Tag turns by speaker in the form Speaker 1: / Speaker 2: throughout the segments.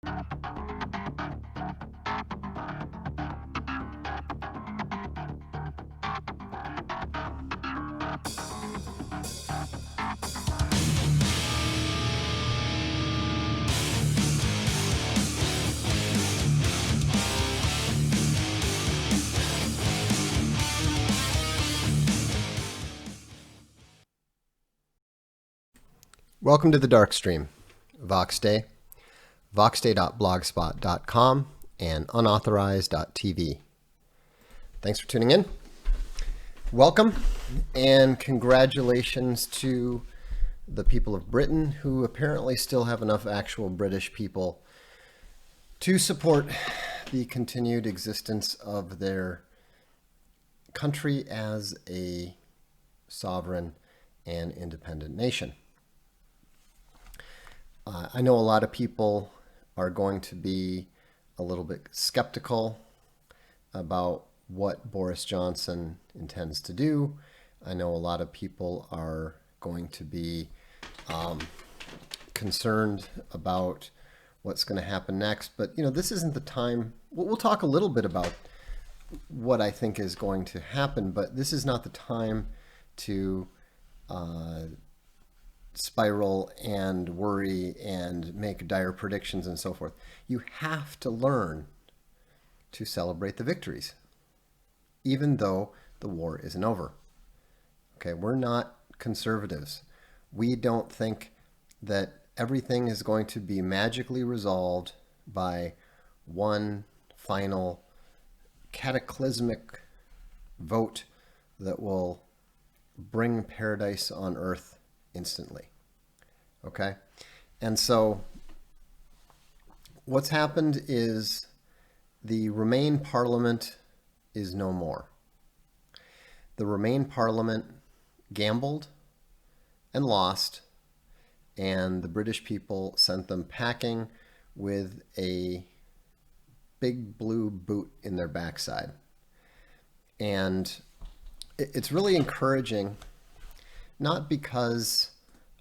Speaker 1: Welcome to the Darkstream, Vox Day, voxday.blogspot.com, and unauthorized.tv. Thanks for tuning in. Welcome, and congratulations to the people of Britain, who apparently still have enough actual British people to support the continued existence of their country as a sovereign and independent nation. I know a lot of people are going to be a little bit skeptical about what Boris Johnson intends to do. I know a lot of people are going to be concerned about what's going to happen next. But, this isn't the time. We'll talk a little bit about what I think is going to happen, but this is not the time to spiral and worry and make dire predictions and so forth. You have to learn to celebrate the victories, even though the war isn't over. Okay, we're not conservatives. We don't think that everything is going to be magically resolved by one final cataclysmic vote that will bring paradise on earth instantly. Okay? And so what's happened is the Remain Parliament is no more. The Remain Parliament gambled and lost, and the British people sent them packing with a big blue boot in their backside. And it's really encouraging, not because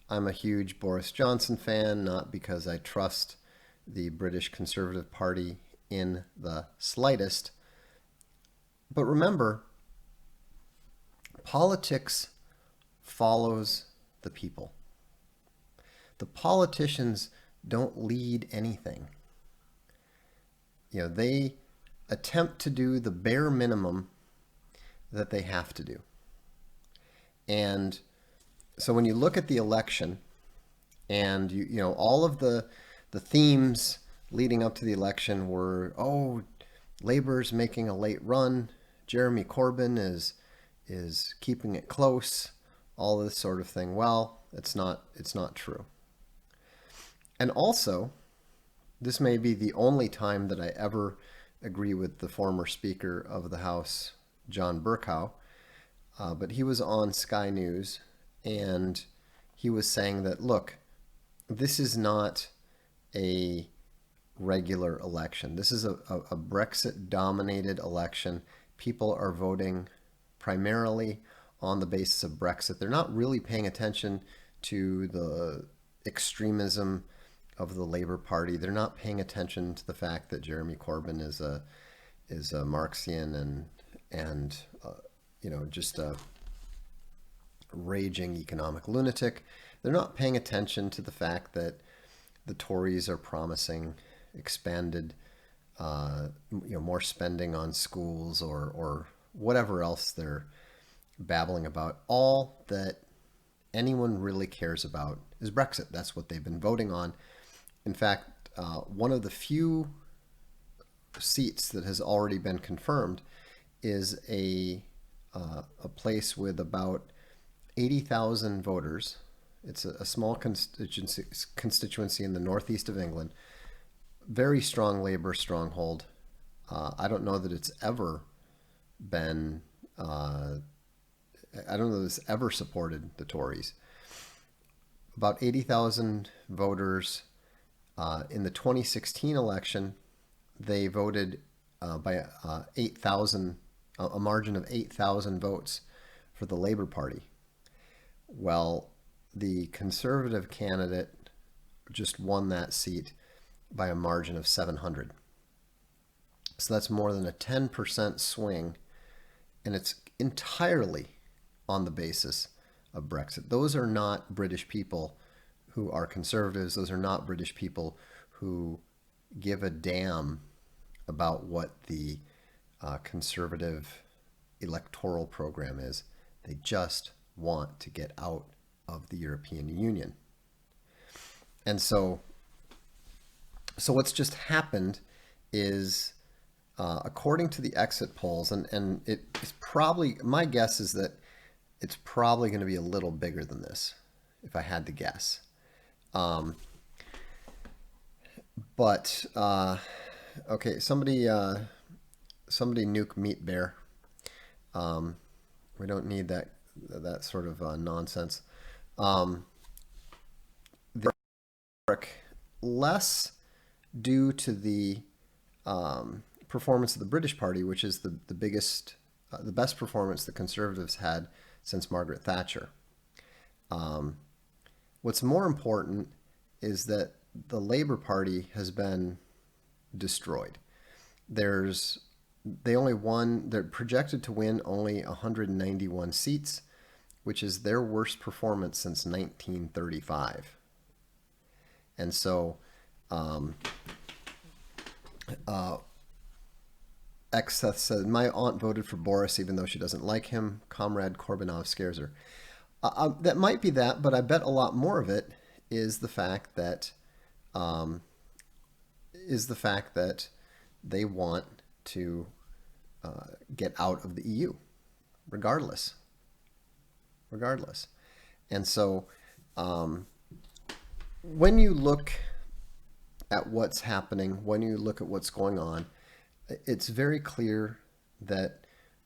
Speaker 1: I'm a huge Boris Johnson fan, not because I trust the British Conservative Party in the slightest, but remember, politics follows the people. The politicians don't lead anything. They attempt to do the bare minimum that they have to do. And so when you look at the election and all of the themes leading up to the election were, Labor's making a late run, Jeremy Corbyn is keeping it close, all this sort of thing. Well, it's not true. And also, this may be the only time that I ever agree with the former Speaker of the House, John Bercow, but he was on Sky News, and he was saying that, look, this is not a regular election. This is a Brexit-dominated election. People are voting primarily on the basis of Brexit. They're not really paying attention to the extremism of the Labour Party. They're not paying attention to the fact that Jeremy Corbyn is a Marxian and just a raging economic lunatic. They're not paying attention to the fact that the Tories are promising expanded, more spending on schools or whatever else they're babbling about. All that anyone really cares about is Brexit. That's what they've been voting on. In fact, one of the few seats that has already been confirmed is a place with about 80,000 voters. It's a small constituency in the northeast of England. Very strong Labour stronghold. I don't know that it's ever been. I don't know that it's ever supported the Tories. About 80,000 voters. In the 2016 election, they voted by 8,000, a margin of 8,000 votes for the Labour Party. Well, the Conservative candidate just won that seat by a margin of 700. So that's more than a 10% swing, and it's entirely on the basis of Brexit. Those are not British people who are conservatives. Those are not British people who give a damn about what the conservative electoral program is. They just want to get out of the European Union. And so what's just happened is, according to the exit polls, and it's probably, my guess is that it's probably going to be a little bigger than this, if I had to guess. But okay, somebody nuke Meat Bear. We don't need that sort of nonsense. Less due to the performance of the British Party, which is the biggest, the best performance the Conservatives had since Margaret Thatcher. What's more important is that the Labour Party has been destroyed. They're projected to win only 191 seats, which is their worst performance since 1935. And so, Xeth said, my aunt voted for Boris even though she doesn't like him. Comrade Korbunov scares her. That might be that, but I bet a lot more of it is the fact that they want to get out of the EU, regardless. And so, when you look at what's happening, when you look at what's going on, it's very clear that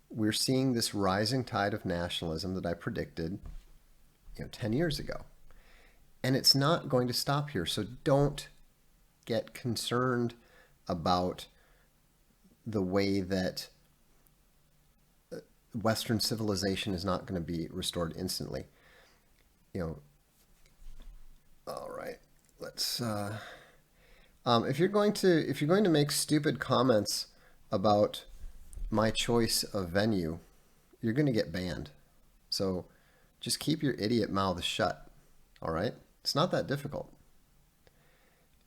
Speaker 1: we're seeing this rising tide of nationalism that I predicted, 10 years ago. And it's not going to stop here. So don't get concerned about the way that Western civilization is not going to be restored instantly. All right, let's. If you're going to make stupid comments about my choice of venue, you're going to get banned. So just keep your idiot mouths shut. All right, it's not that difficult.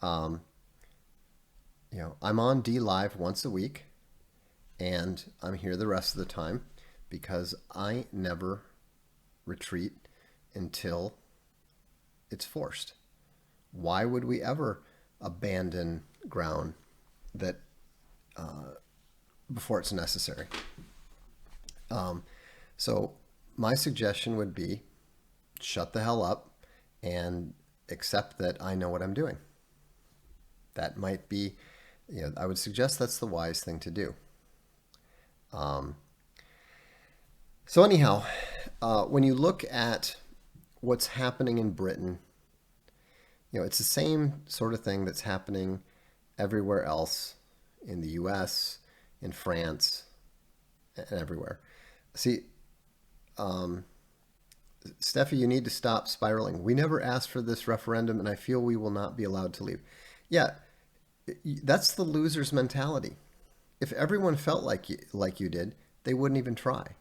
Speaker 1: I'm on D Live once a week, and I'm here the rest of the time because I never retreat until it's forced. Why would we ever abandon ground that before it's necessary? So my suggestion would be shut the hell up and accept that I know what I'm doing. That might be, I would suggest that's the wise thing to do. So anyhow, when you look at what's happening in Britain, it's the same sort of thing that's happening everywhere else in the US, in France, and everywhere. See, Steffi, you need to stop spiraling. We never asked for this referendum, and I feel we will not be allowed to leave. Yeah, that's the loser's mentality. If everyone felt like you did, they wouldn't even try.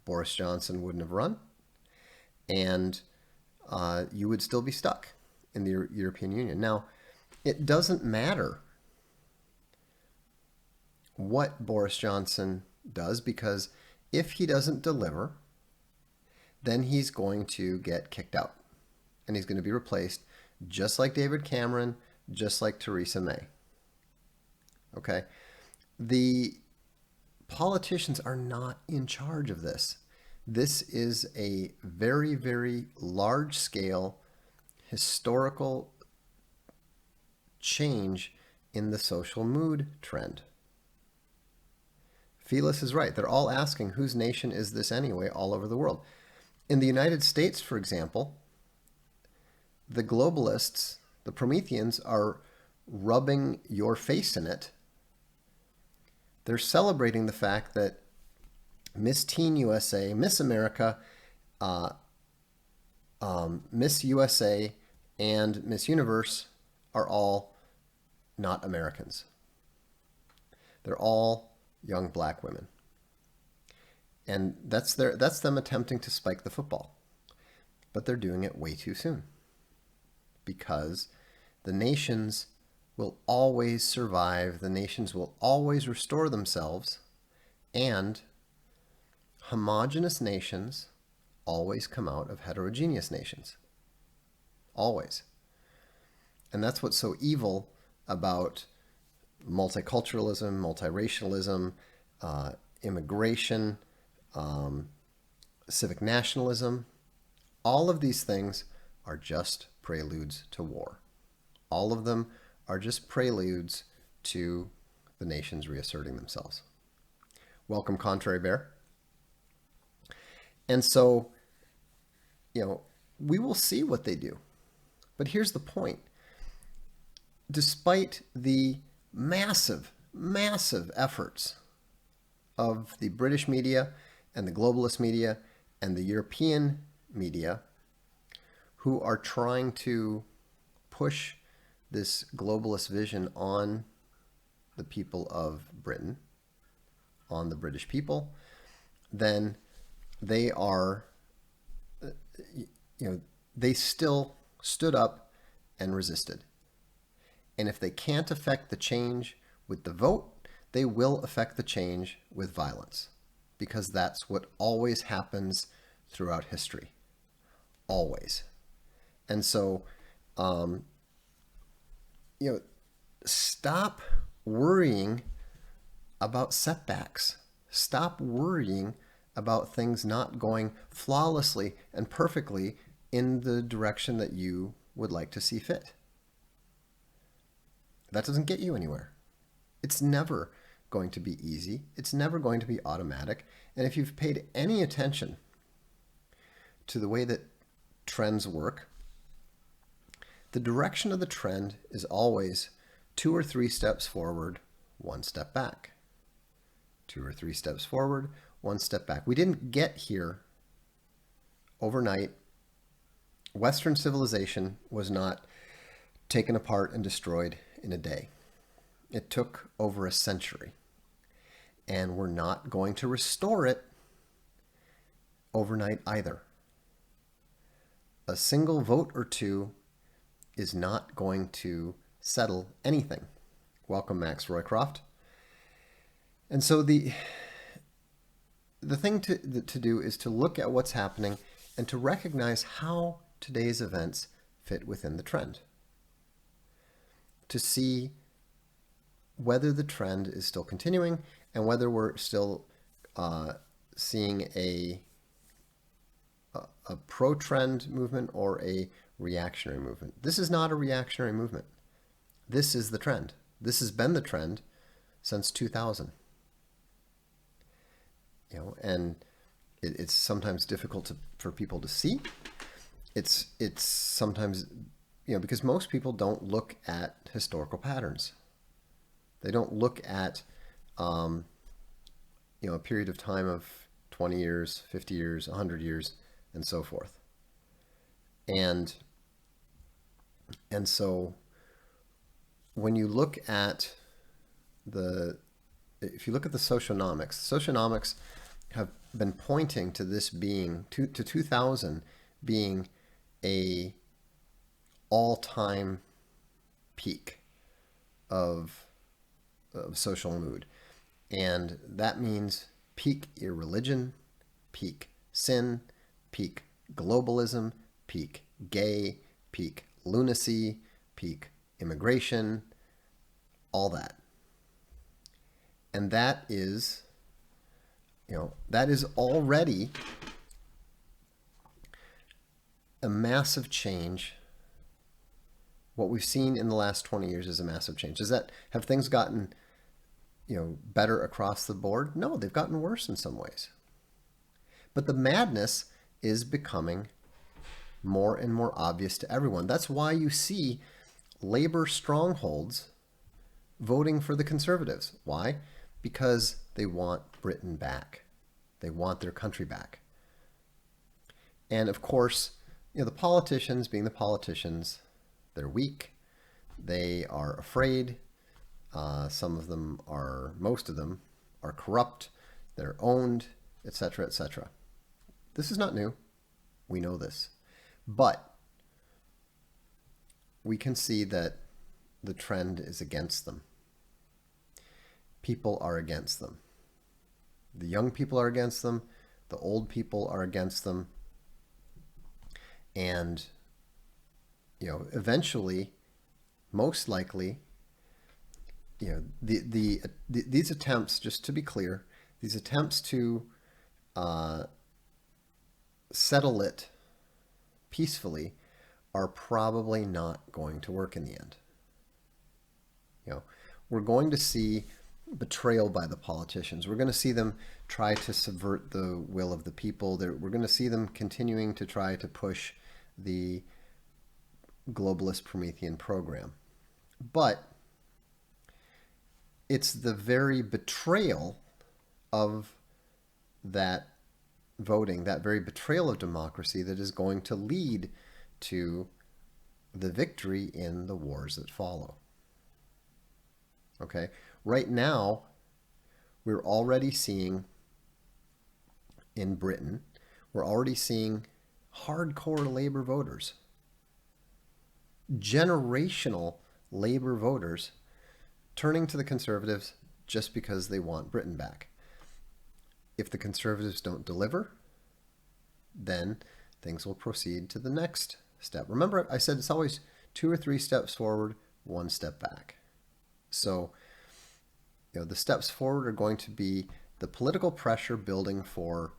Speaker 1: Boris Johnson wouldn't have run, and you would still be stuck in the European Union. Now, it doesn't matter what Boris Johnson does, because if he doesn't deliver, then he's going to get kicked out, and he's going to be replaced just like David Cameron, just like Theresa May. Okay? The politicians are not in charge of this. This is a very, very large-scale historical change in the social mood trend. Felis is right. They're all asking, whose nation is this anyway, all over the world? In the United States, for example, the globalists, the Prometheans, are rubbing your face in it. They're celebrating the fact that Miss Teen USA, Miss America, Miss USA, and Miss Universe are all not Americans. They're all young black women. And that's them attempting to spike the football. But they're doing it way too soon. Because the nations will always survive, the nations will always restore themselves, and homogeneous nations always come out of heterogeneous nations. Always. And that's what's so evil about multiculturalism, multiracialism, immigration, civic nationalism. All of these things are just preludes to war. All of them are just preludes to the nations reasserting themselves. Welcome, Contrary Bear. And so, we will see what they do. But here's the point. Despite the massive, massive efforts of the British media and the globalist media and the European media, who are trying to push this globalist vision on the people of Britain, on the British people, then they are, they still stood up and resisted. And if they can't affect the change with the vote, they will affect the change with violence, because that's what always happens throughout history. Always. And so, stop worrying about setbacks. Stop worrying about things not going flawlessly and perfectly in the direction that you would like to see fit. That doesn't get you anywhere. It's never going to be easy. It's never going to be automatic. And if you've paid any attention to the way that trends work, the direction of the trend is always 2 or 3 steps forward, 1 step back. 2 or 3 steps forward, 1 step back. We didn't get here overnight. Western civilization was not taken apart and destroyed in a day. It took over a century. And we're not going to restore it overnight either. A single vote or two is not going to settle anything. Welcome, Max Roycroft. And so the thing to do is to look at what's happening and to recognize how today's events fit within the trend. To see whether the trend is still continuing and whether we're still seeing a pro-trend movement or a reactionary movement. This is not a reactionary movement. This is the trend. This has been the trend since 2000. And it's sometimes difficult for people to see. It's sometimes, because most people don't look at historical patterns. They don't look at, a period of time of 20 years, 50 years, 100 years, and so forth. And so when you look at if you look at the socionomics have been pointing to this being, to 2000 being a all-time peak of social mood. And that means peak irreligion, peak sin, peak globalism, peak gay, peak lunacy, peak immigration, all that. And that is already a massive change. What we've seen in the last 20 years is a massive change. Have things gotten, better across the board? No, they've gotten worse in some ways. But the madness is becoming more and more obvious to everyone. That's why you see labor strongholds voting for the conservatives. Why? Because they want Britain back. They want their country back. And of course, the politicians, being the politicians, they're weak. They are afraid. Some of them are, most of them are corrupt, they're owned, etc., etc. This is not new. We know this. But we can see that the trend is against them. People are against them. The young people are against them. The old people are against them. And, eventually, most likely, these attempts, just to be clear, these attempts to settle it peacefully are probably not going to work in the end. We're going to see betrayal by the politicians. We're going to see them try to subvert the will of the people. We're going to see them continuing to try to push the globalist Promethean program. But it's the very betrayal of that voting, that very betrayal of democracy, that is going to lead to the victory in the wars that follow. Okay? Right now, we're already seeing in Britain, we're already seeing hardcore Labour voters, generational Labour voters, turning to the Conservatives just because they want Britain back. If the Conservatives don't deliver, then things will proceed to the next step. Remember, I said it's always 2 or 3 steps forward, 1 step back. So, the steps forward are going to be the political pressure building for,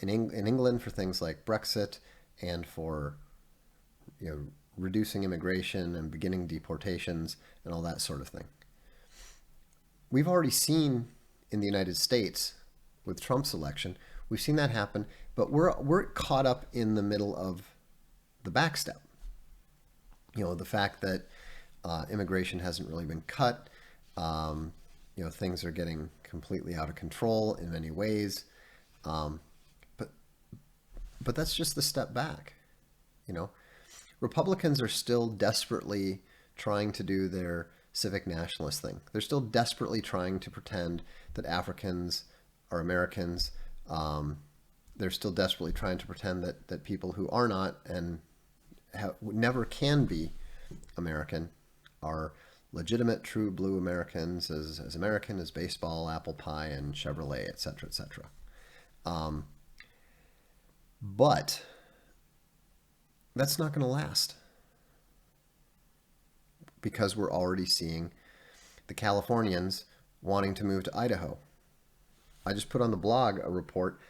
Speaker 1: in England, for things like Brexit, and for, reducing immigration and beginning deportations and all that sort of thing. We've already seen in the United States with Trump's election, we've seen that happen, but we're caught up in the middle of the backstep. The fact that immigration hasn't really been cut. Things are getting completely out of control in many ways. But that's just the step back. Republicans are still desperately trying to do their civic nationalist thing. They're still desperately trying to pretend that Africans are Americans. They're still desperately trying to pretend that people who are not and never can be American are legitimate, true blue Americans, as American as baseball, apple pie, and Chevrolet, etc., etc. But that's not going to last, because we're already seeing the Californians wanting to move to Idaho. I just put on the blog a report.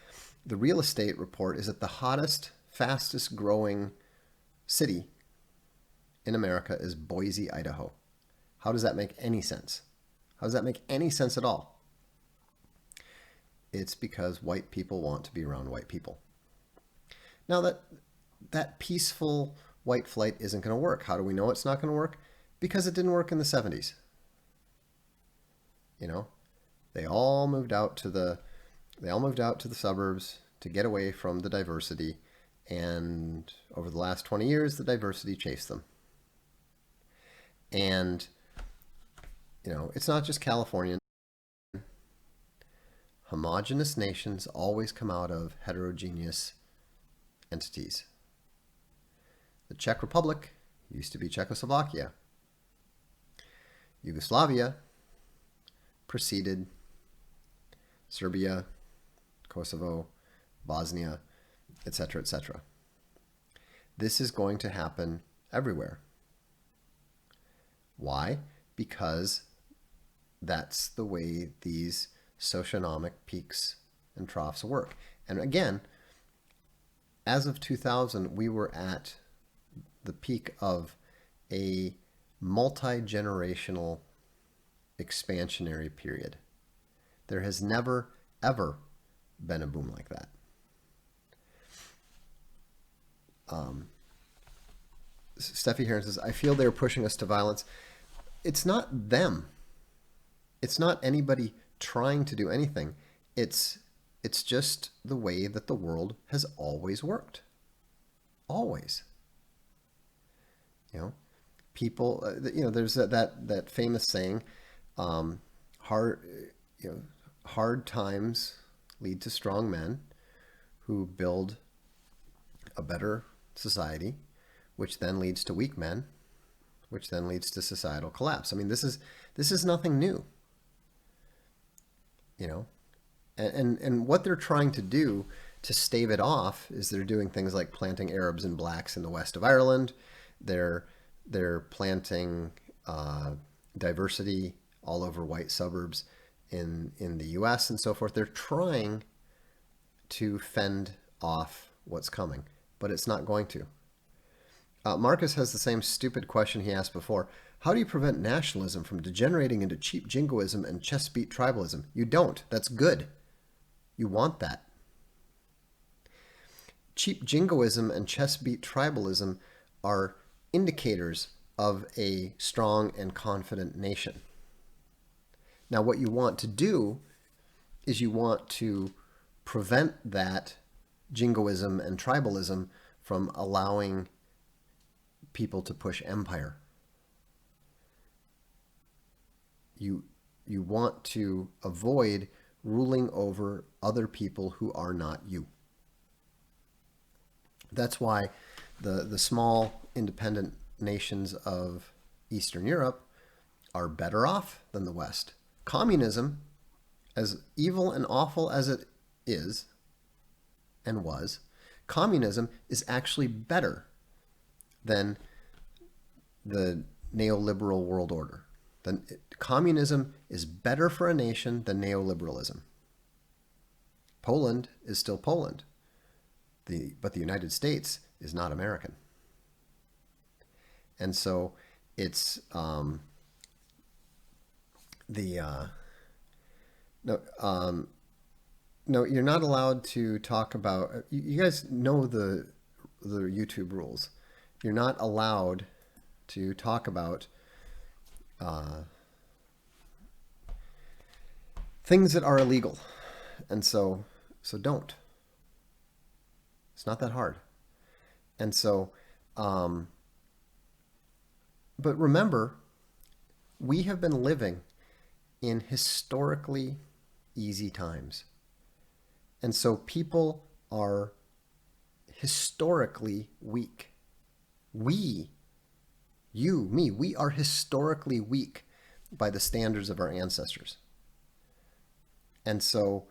Speaker 1: The real estate report is that the hottest, fastest growing city in America is Boise, Idaho. How does that make any sense? How does that make any sense at all? It's because white people want to be around white people. Now, that peaceful white flight isn't going to work. How do we know it's not going to work? Because it didn't work in the 70s. They all moved out to the suburbs to get away from the diversity, and over the last 20 years, the diversity chased them. And it's not just California. Homogeneous nations always come out of heterogeneous entities. The Czech Republic used to be Czechoslovakia. Yugoslavia preceded Serbia, Kosovo, Bosnia, etc., etc. This is going to happen everywhere. Why? Because that's the way these socioeconomic peaks and troughs work. And again, as of 2000, we were at the peak of a multi-generational expansionary period. There has never, ever been a boom like that. Steffi Heron says, I feel they're pushing us to violence. It's not them. It's not anybody trying to do anything. It's just the way that the world has always worked. Always. people, there's that famous saying, um, hard, hard times lead to strong men who build a better society, which then leads to weak men, which then leads to societal collapse. I mean, this is nothing new, you know, and what they're trying to do to stave it off is they're doing things like planting Arabs and blacks in the west of Ireland. They're they're planting diversity all over white suburbs in the U.S. and so forth. They're trying to fend off what's coming, but it's not going to. Marcus has the same stupid question he asked before. How do you prevent nationalism from degenerating into cheap jingoism and chest beat tribalism? You don't. That's good. You want that. Cheap jingoism and chest beat tribalism are indicators of a strong and confident nation. Now, what you want to do is you want to prevent that jingoism and tribalism from allowing people to push empire. You want to avoid ruling over other people who are not you. That's why the small independent nations of Eastern Europe are better off than the West. Communism, as evil and awful as it is and was, communism is actually better than the neoliberal world order. Communism is better for a nation than neoliberalism. Poland is still Poland, but the United States is not American. And so it's no, you're not allowed to talk about. You guys know the YouTube rules. You're not allowed to talk about things that are illegal, and so don't. It's not that hard, and so. But remember, we have been living in historically easy times. And so people are historically weak. We, you, me, we are historically weak by the standards of our ancestors. And so,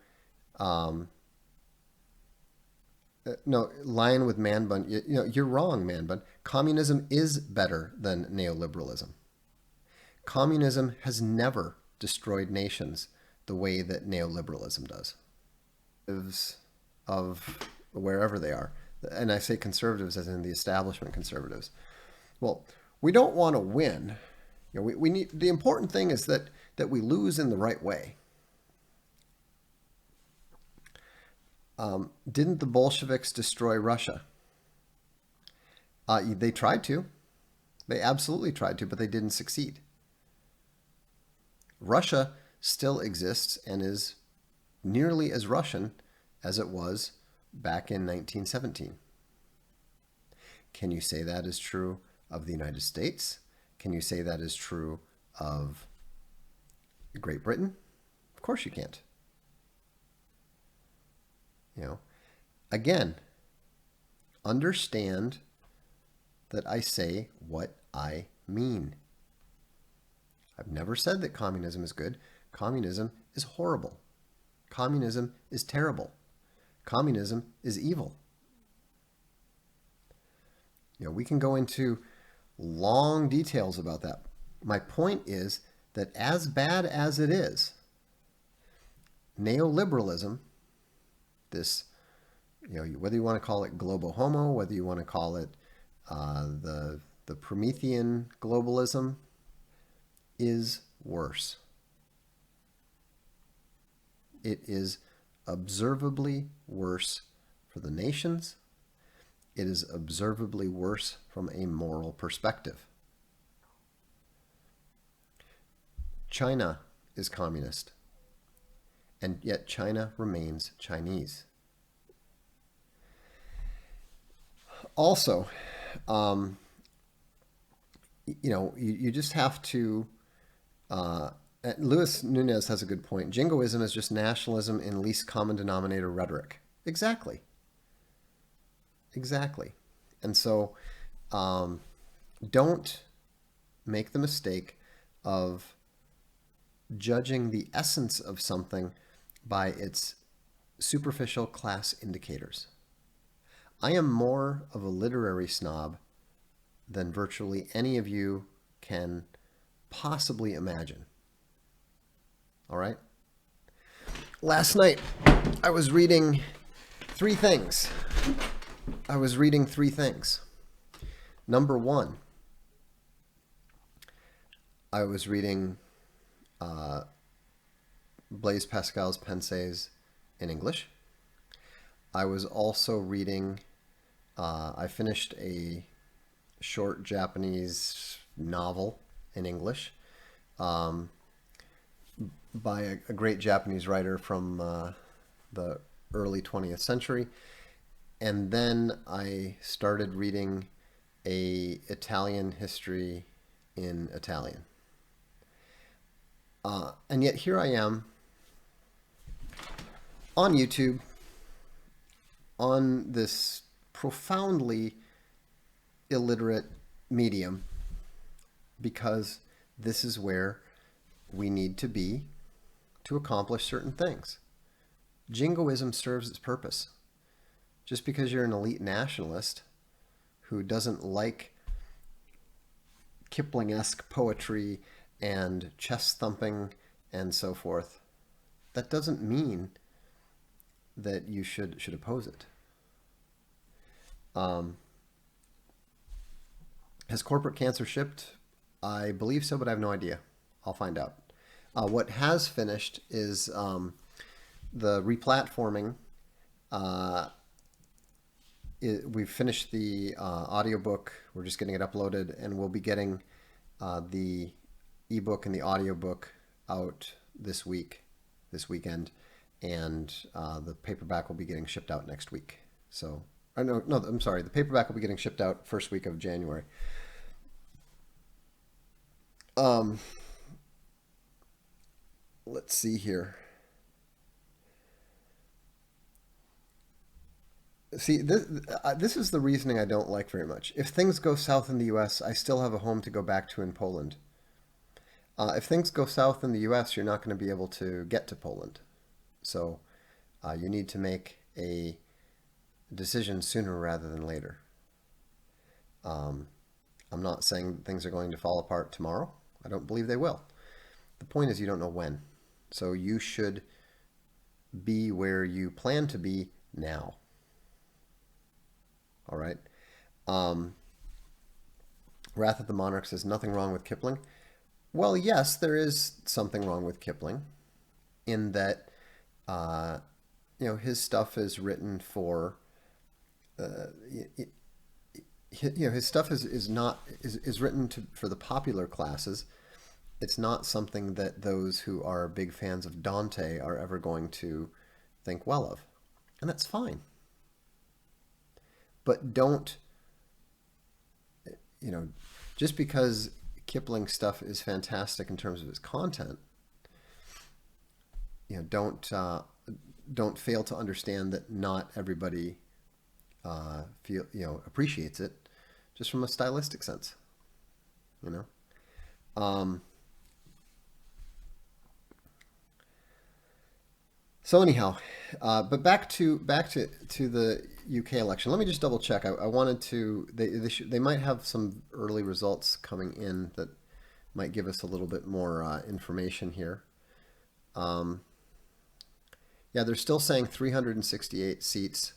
Speaker 1: no, Lion with Man Bun, you're wrong, Man Bun. Communism is better than neoliberalism. Communism has never destroyed nations the way that neoliberalism does. Of wherever they are. And I say conservatives as in the establishment conservatives. Well, we don't want to win. We need, the important thing is that we lose in the right way. Didn't the Bolsheviks destroy Russia? They tried to. They absolutely tried to, but they didn't succeed. Russia still exists and is nearly as Russian as it was back in 1917. Can you say that is true of the United States? Can you say that is true of Great Britain? Of course you can't. Again, understand that I say what I mean. I've never said that communism is good. Communism is horrible. Communism is terrible. Communism is evil. We can go into long details about that. My point is that as bad as it is, neoliberalism, this, whether you want to call it globo homo, whether you want to call it the Promethean globalism, is worse. It is observably worse for the nations. It is observably worse from a moral perspective. China is communist, and yet China remains Chinese. Also, you just have to. Luis Nunez has a good point. Jingoism is just nationalism in least common denominator rhetoric. Exactly. Exactly. And so um, don't make the mistake of judging the essence of something by its superficial class indicators. I am more of a literary snob than virtually any of you can possibly imagine. All right? Last night, I was reading three things. Number one, I was reading Blaise Pascal's Pensées in English. I was also reading, I finished a short Japanese novel in English by a great Japanese writer from the early 20th century. And then I started reading a Italian history in Italian. And yet here I am on YouTube on this profoundly illiterate medium because this is where we need to be to accomplish certain things. Jingoism serves its purpose. Just because you're an elite nationalist who doesn't like Kipling-esque poetry and chest thumping and so forth, that doesn't mean that you should oppose it. Has corporate cancer shipped? I believe so, but I have no idea. I'll find out. What has finished is the replatforming. We've finished the audiobook. We're just getting it uploaded, and we'll be getting the ebook and the audiobook out this weekend, and the paperback will be getting shipped out next week. So, no, I'm sorry. The paperback will be getting shipped out first week of January. Let's see here. See, this is the reasoning I don't like very much. If things go south in the U.S., I still have a home to go back to in Poland. If things go south in the U.S., you're not going to be able to get to Poland. So you need to make a decision sooner rather than later. I'm not saying things are going to fall apart tomorrow. I don't believe they will. The point is you don't know when. So you should be where you plan to be now. All right. Wrath of the Monarch says nothing wrong with Kipling. Well, yes, there is something wrong with Kipling in that, his stuff is written for, his stuff is written for the popular classes. It's not something that those who are big fans of Dante are ever going to think well of. And that's fine. But don't, just because Kipling stuff is fantastic in terms of its content, don't fail to understand that not everybody appreciates it just from a stylistic sense, So anyhow, but back to the UK election. Let me just double check. I wanted to. They might have some early results coming in that might give us a little bit more information here. Yeah, they're still saying 368 seats,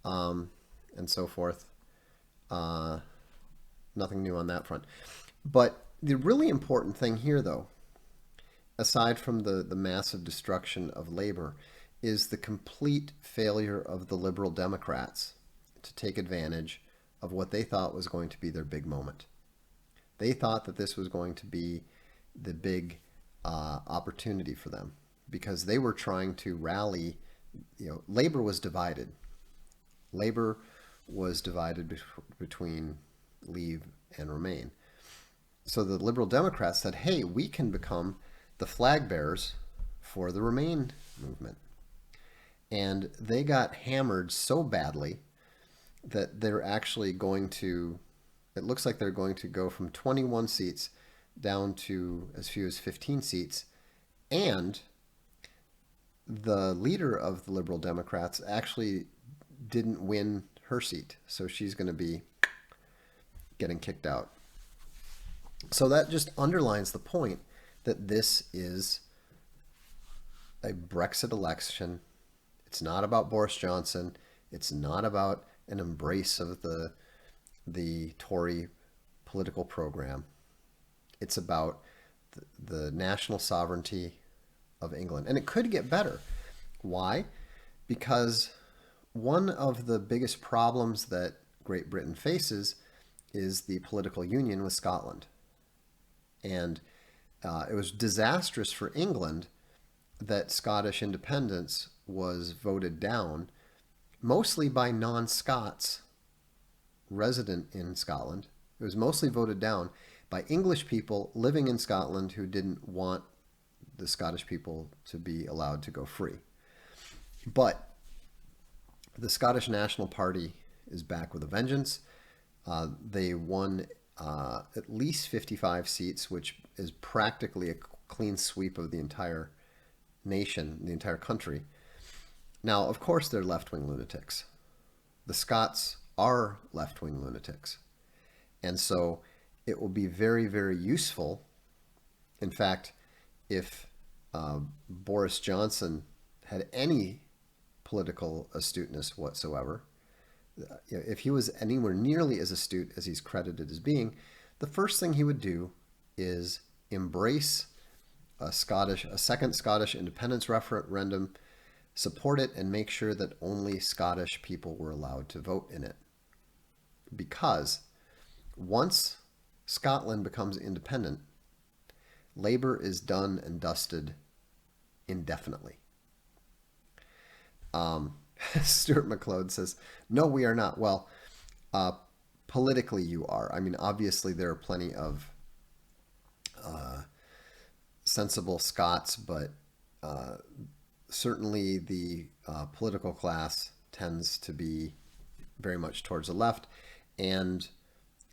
Speaker 1: and so forth. Nothing new on that front. But the really important thing here, though, aside from the massive destruction of labor, is the complete failure of the liberal Democrats to take advantage of what they thought was going to be their big moment. They thought that this was going to be the big opportunity for them because they were trying to rally. Labor was divided. Labor was divided between Leave and Remain. So the Liberal Democrats said, hey, we can become the flag bearers for the Remain movement. And they got hammered so badly that they're actually going to, it looks like they're going to go from 21 seats down to as few as 15 seats. And the leader of the Liberal Democrats actually didn't win her seat. So she's going to be getting kicked out. So that just underlines the point that this is a Brexit election. It's not about Boris Johnson. It's not about an embrace of the Tory political program. It's about the national sovereignty of England. And it could get better. Why? Because one of the biggest problems that Great Britain faces is the political union with Scotland. And it was disastrous for England that Scottish independence was voted down, mostly by non-Scots resident in Scotland. It was mostly voted down by English people living in Scotland who didn't want the Scottish people to be allowed to go free. But the Scottish National Party is back with a vengeance. They won at least 55 seats, which is practically a clean sweep of the entire nation, the entire country. Now, of course, they're left-wing lunatics. The Scots are left-wing lunatics. And so it will be very, very useful. In fact, if Boris Johnson had any political astuteness whatsoever, if he was anywhere nearly as astute as he's credited as being, the first thing he would do is embrace a second Scottish independence referendum, support it, and make sure that only Scottish people were allowed to vote in it. Because once Scotland becomes independent, Labour is done and dusted indefinitely. Stuart McLeod says, no, we are not. Well, politically you are. I mean, obviously there are plenty of sensible Scots, but certainly the political class tends to be very much towards the left. And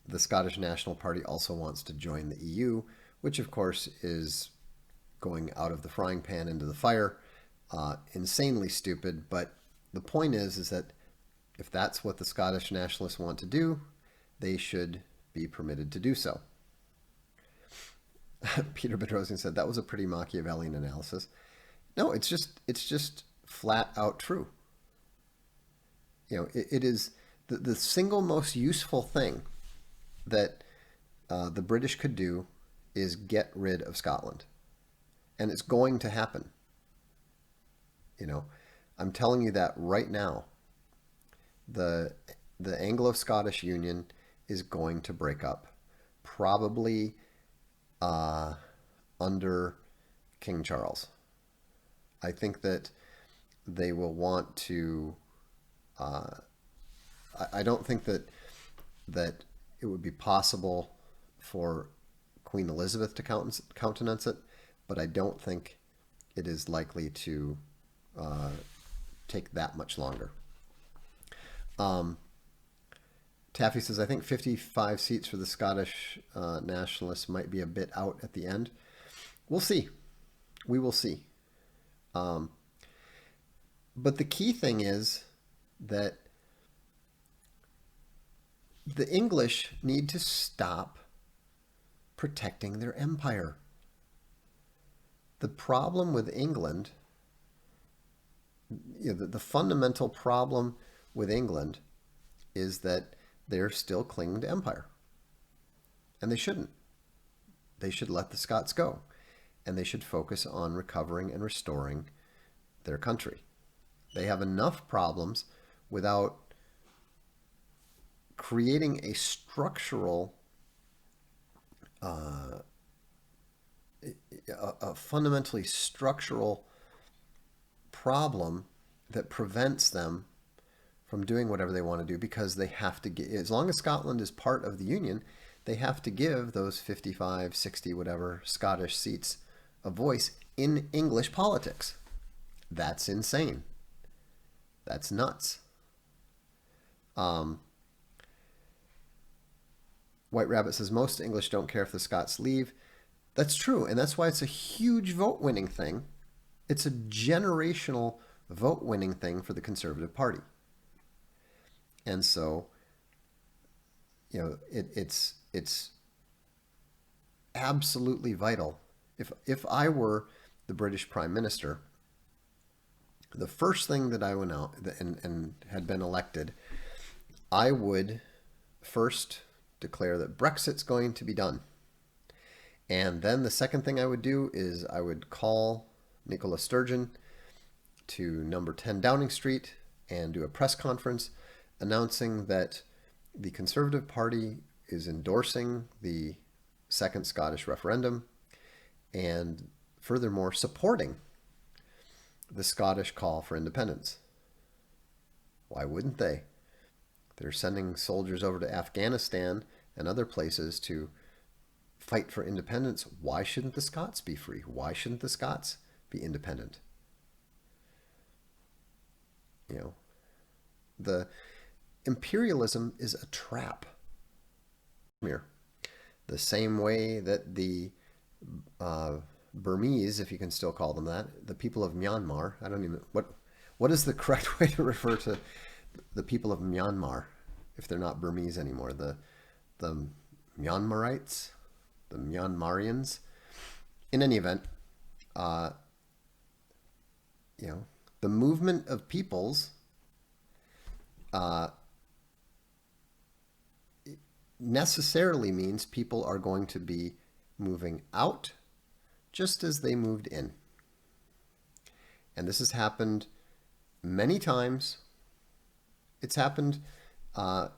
Speaker 1: the Scottish National Party also wants to join the EU, which of course is going out of the frying pan into the fire. Insanely stupid, but the point is that if that's what the Scottish nationalists want to do, they should be permitted to do so. Peter Bedrosian said that was a pretty Machiavellian analysis. No, it's just flat out true. You know, it is the single most useful thing that the British could do is get rid of Scotland, and it's going to happen. You know, I'm telling you that right now. The Anglo-Scottish Union is going to break up, probably under King Charles. I think that they will want to. I don't think that it would be possible for Queen Elizabeth to countenance it, but I don't think it is likely to take that much longer. Taffy says, I think 55 seats for the Scottish nationalists might be a bit out at the end. We'll see. We will see. But the key thing is that the English need to stop protecting their empire. The problem with England, the fundamental problem with England is that they're still clinging to empire. And they shouldn't. They should let the Scots go. And they should focus on recovering and restoring their country. They have enough problems without creating a structural, a fundamentally structural problem that prevents them from doing whatever they want to do, because they have to get, as long as Scotland is part of the Union, they have to give those 55, 60, whatever Scottish seats a voice in English politics. That's insane. That's nuts. White Rabbit says most English don't care if the Scots leave. That's true, and that's why it's a huge vote-winning thing. It's a generational vote-winning thing for the Conservative Party. And so, it's absolutely vital. If I were the British Prime Minister, the first thing that I went out and had been elected, I would first declare that Brexit's going to be done. And then the second thing I would do is I would call Nicola Sturgeon to number 10 Downing Street and do a press conference announcing that the Conservative Party is endorsing the second Scottish referendum and furthermore supporting the Scottish call for independence. Why wouldn't they? They're sending soldiers over to Afghanistan and other places to fight for independence. Why shouldn't the Scots be free? Why shouldn't the Scots be independent? The imperialism is a trap. The same way that the Burmese, if you can still call them that, the people of Myanmar, I don't even, what is the correct way to refer to the people of Myanmar if they're not Burmese anymore? The Myanmarites, the Myanmarians. In any event, the movement of peoples necessarily means people are going to be moving out just as they moved in. And this has happened many times. It's happened, it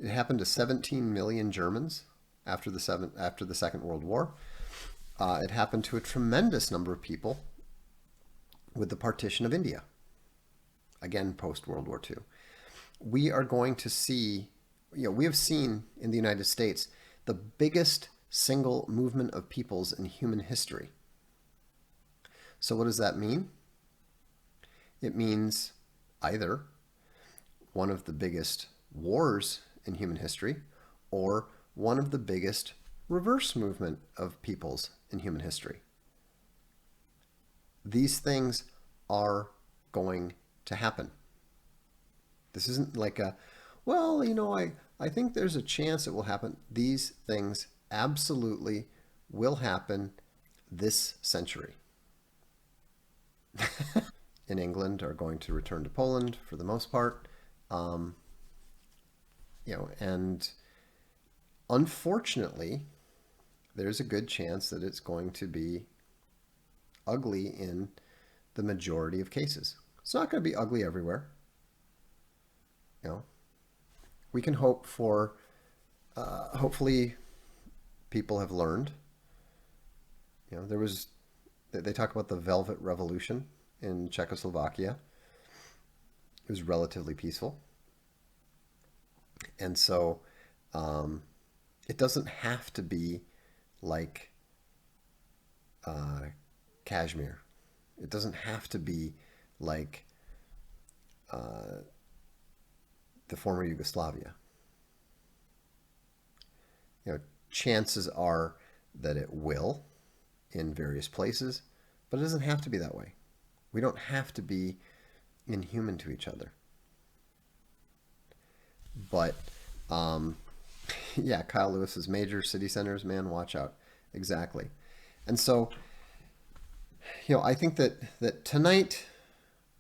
Speaker 1: happened to 17 million Germans after the Second World War. It happened to a tremendous number of people with the partition of India, again post-World War II. We are going to see, we have seen in the United States the biggest single movement of peoples in human history. So what does that mean? It means either one of the biggest wars in human history or one of the biggest reverse movement of peoples in human history. These things are going to happen. This isn't like I think there's a chance it will happen. These things absolutely will happen this century. In England are going to return to Poland for the most part. And unfortunately, there's a good chance that it's going to be ugly in the majority of cases. It's not going to be ugly everywhere. We can hope for, hopefully people have learned. They talk about the Velvet Revolution in Czechoslovakia. It was relatively peaceful. And so it doesn't have to be like Kashmir. It doesn't have to be like the former Yugoslavia. Chances are that it will in various places, but it doesn't have to be that way. We don't have to be inhuman to each other. But yeah, Kyle Lewis is major city centers, man, watch out. Exactly. And so, I think that tonight,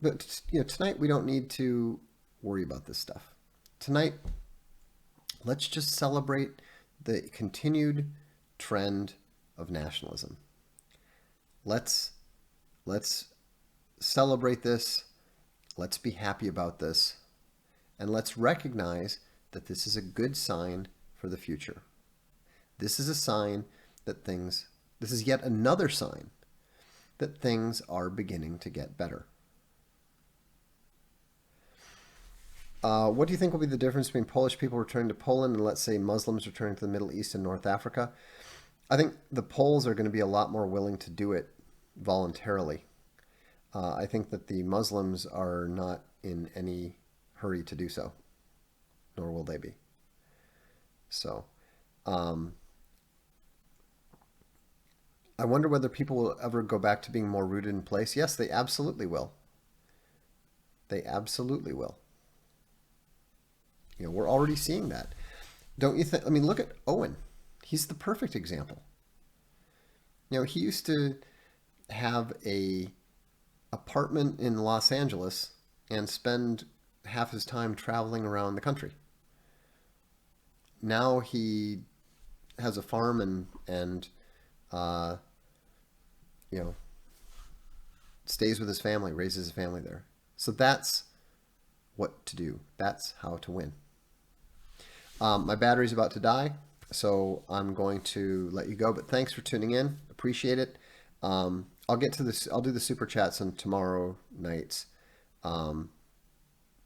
Speaker 1: tonight we don't need to worry about this stuff. Tonight, let's just celebrate the continued trend of nationalism. Let's celebrate this. Let's be happy about this. And let's recognize that this is a good sign for the future. This is a sign that this is yet another sign that things are beginning to get better. What do you think will be the difference between Polish people returning to Poland and, let's say, Muslims returning to the Middle East and North Africa? I think the Poles are going to be a lot more willing to do it voluntarily. I think that the Muslims are not in any hurry to do so, nor will they be. So, um, I wonder whether people will ever go back to being more rooted in place. Yes, they absolutely will. They absolutely will. We're already seeing that. Don't you think? I mean, look at Owen. He's the perfect example. He used to have a apartment in Los Angeles and spend half his time traveling around the country. Now he has a farm and uh, you know stays with his family, raises his family there. So that's what to do. That's how to win. My battery's about to die, so I'm going to let you go. But thanks for tuning in. Appreciate it. I'll get to this. I'll do the super chats on tomorrow nights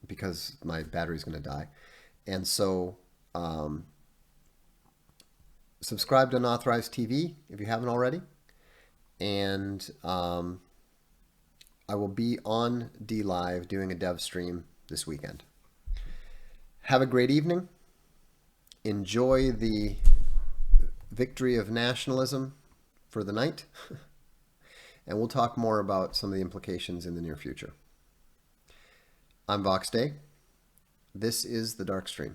Speaker 1: because my battery's going to die. And so subscribe to Unauthorized TV if you haven't already. And I will be on D Live doing a dev stream this weekend. Have a great evening. Enjoy the victory of nationalism for the night. And we'll talk more about some of the implications in the near future. I'm Vox Day. This is the Darkstream.